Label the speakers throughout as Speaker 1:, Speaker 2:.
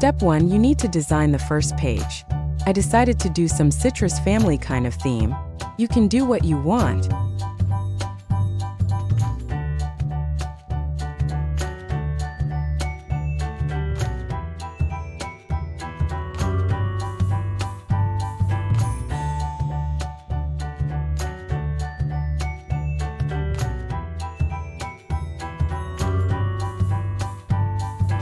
Speaker 1: Step 1, you need to design the first page. I decided to do some citrus family kind of theme. You can do what you want.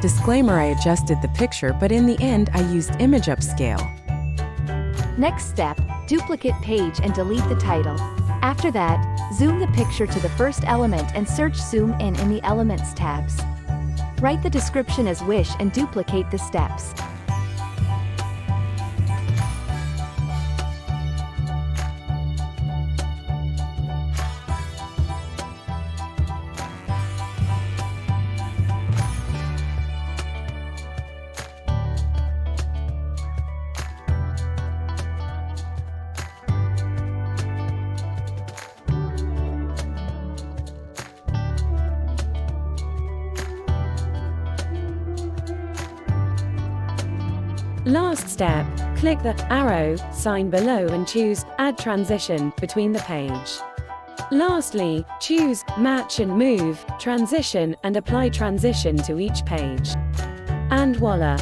Speaker 1: Disclaimer: I adjusted the picture, but in the end I used image upscale.
Speaker 2: Next step, duplicate page and delete the title. After that, zoom the picture to the first element and search Zoom in the Elements tabs. Write the description as wish and duplicate the steps.
Speaker 3: Last step, click the arrow sign below and choose Add Transition between the page. Lastly, choose Match and Move Transition and apply transition to each page. And voila!